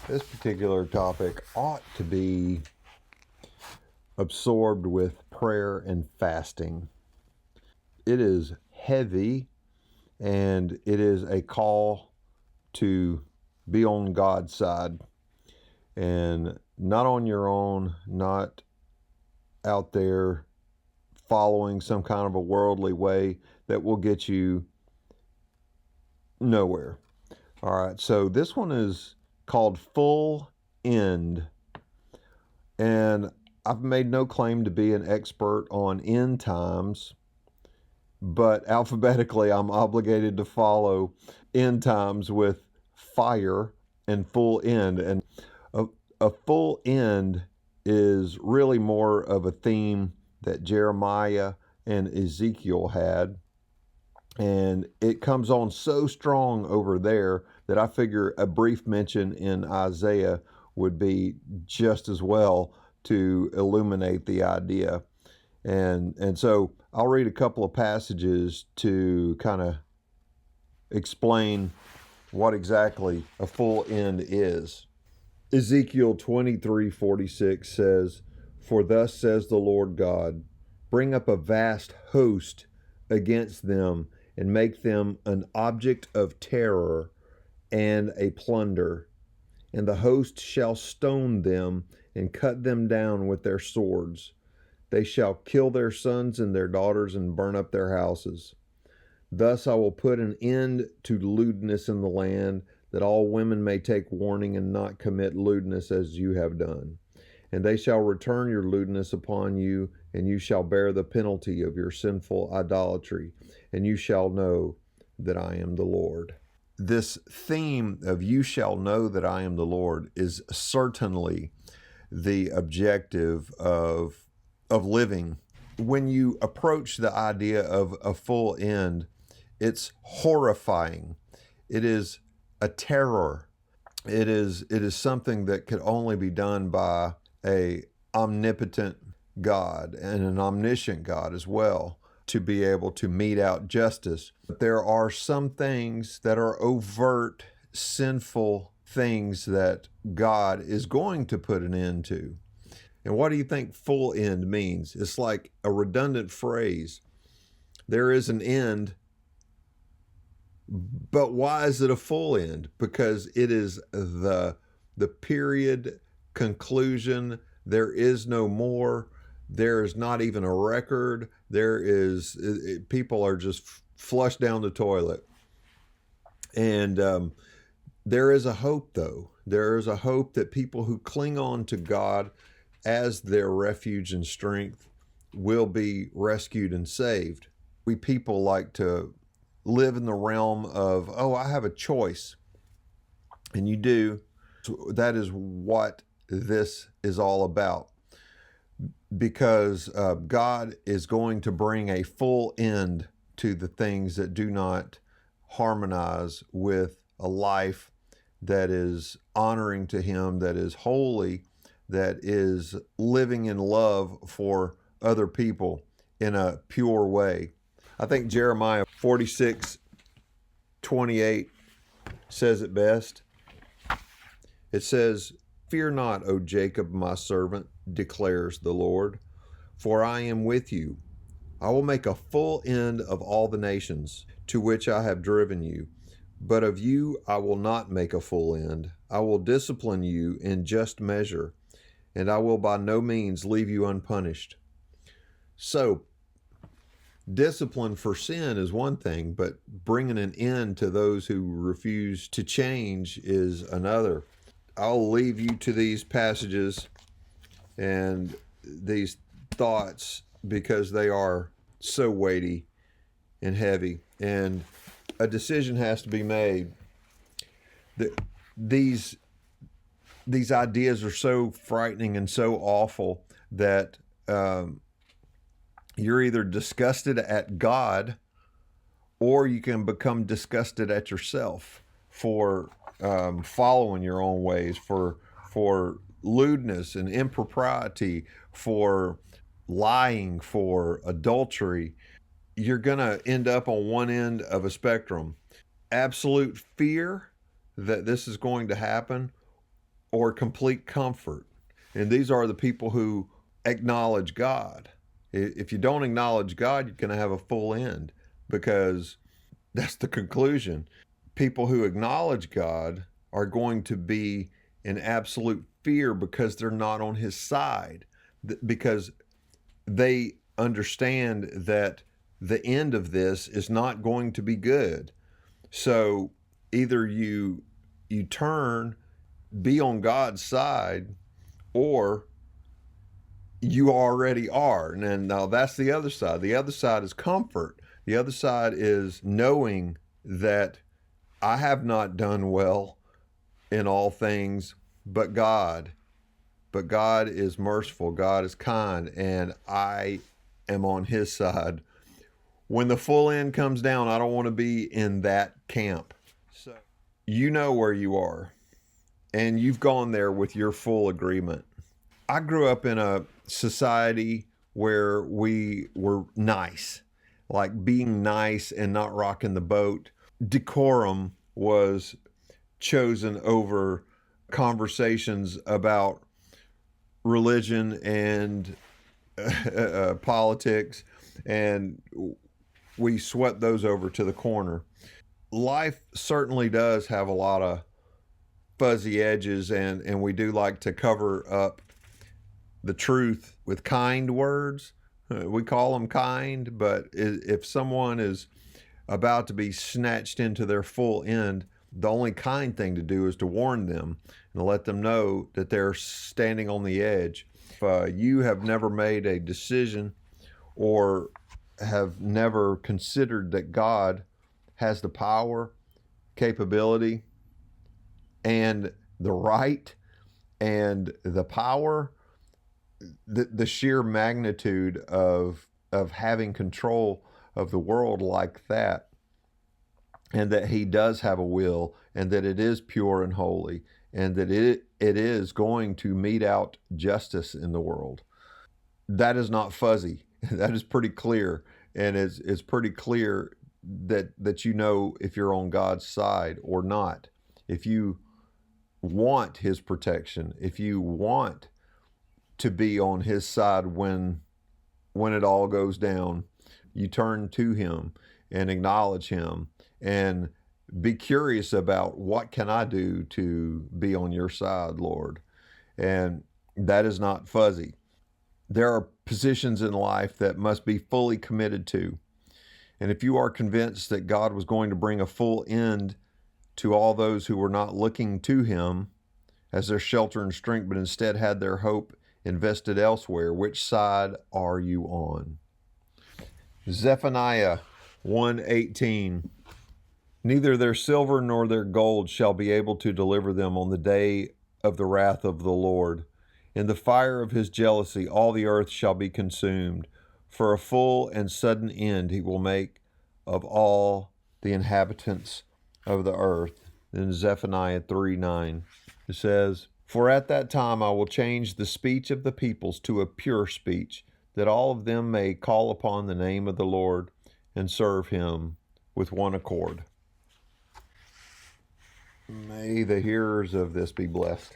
This particular topic ought to be absorbed with prayer and fasting. It is heavy and it is a call to be on God's side and not on your own, not out there following some kind of a worldly way that will get you nowhere. All right, so this one is called Full End. And I've made no claim to be an expert on end times, but alphabetically, I'm obligated to follow end times with fire and full end. And a, a full end is really more of a theme that Jeremiah and Ezekiel had. And it comes on so strong over there that I figure a brief mention in Isaiah would be just as well to illuminate the idea. And so I'll read a couple of passages to kind of explain what exactly a full end is. Ezekiel 23:46 says, "For thus says the Lord God, bring up a vast host against them and make them an object of terror and a plunder. And the host shall stone them and cut them down with their swords. They shall kill their sons and their daughters and burn up their houses. Thus I will put an end to lewdness in the land, that all women may take warning and not commit lewdness as you have done. And they shall return your lewdness upon you, and you shall bear the penalty of your sinful idolatry, and you shall know that I am the Lord." This theme of "you shall know that I am the Lord" is certainly the objective of living. When you approach the idea of a full end, it's horrifying. It is a terror. It is something that could only be done by a omnipotent God and an omniscient God as well, to be able to mete out justice. But there are some things that are overt, sinful things that God is going to put an end to. And what do you think full end means? It's like a redundant phrase. There is an end, but why is it a full end? Because it is the period, conclusion. There is no more. There is not even a record. People are just flushed down the toilet. And there is a hope, though. There is a hope that people who cling on to God as their refuge and strength will be rescued and saved. We people like to live in the realm of, oh, I have a choice. And you do. So that is what this is all about. Because God is going to bring a full end to the things that do not harmonize with a life that is honoring to Him, that is holy, that is living in love for other people in a pure way. I think Jeremiah 46:28 says it best. It says, "Fear not, O Jacob, my servant, declares the Lord, for I am with you. I will make a full end of all the nations to which I have driven you. But of you I will not make a full end. I will discipline you in just measure, and I will by no means leave you unpunished." So, discipline for sin is one thing, but bringing an end to those who refuse to change is another. I'll leave you to these passages and these thoughts because they are so weighty and heavy, and a decision has to be made. These ideas are so frightening and so awful that you're either disgusted at God, or you can become disgusted at yourself for following your own ways, for lewdness and impropriety, for lying, for adultery. You're going to end up on one end of a spectrum. Absolute fear that this is going to happen, or complete comfort. And these are the people who acknowledge God. If you don't acknowledge God, you're going to have a full end, because that's the conclusion. People who acknowledge God are going to be in absolute fear because they're not on his side, because they understand that the end of this is not going to be good. So either you turn, be on God's side, or you already are. And now that's the other side. The other side is comfort. The other side is knowing that I have not done well in all things, but God is merciful. God is kind, and I am on his side. When the full end comes down, I don't want to be in that camp. So you know where you are, and you've gone there with your full agreement. I grew up in a society where we were nice, like being nice and not rocking the boat. Decorum was chosen over conversations about religion and politics, and we swept those over to the corner. Life certainly does have a lot of fuzzy edges, and we do like to cover up the truth with kind words. We call them kind, but if someone is about to be snatched into their full end, the only kind thing to do is to warn them and let them know that they're standing on the edge. If you have never made a decision or have never considered that God has the power, capability, and the right, and the power, the sheer magnitude of having control of the world like that, and that he does have a will, and that it is pure and holy, and that it is going to mete out justice in the world. That is not fuzzy. That is pretty clear, and it's pretty clear that you know if you're on God's side or not. If you want his protection, if you want to be on his side when it all goes down, you turn to him and acknowledge him and be curious about, what can I do to be on your side, Lord? And that is not fuzzy. There are positions in life that must be fully committed to. And if you are convinced that God was going to bring a full end to all those who were not looking to him as their shelter and strength, but instead had their hope invested elsewhere, which side are you on? Zephaniah 1:18. Neither their silver nor their gold shall be able to deliver them on the day of the wrath of the Lord. In the fire of his jealousy all the earth shall be consumed. For a full and sudden end he will make of all the inhabitants of the earth. In Zephaniah 3:9, it says, For at that time I will change the speech of the peoples to a pure speech, that all of them may call upon the name of the Lord and serve him with one accord. May the hearers of this be blessed.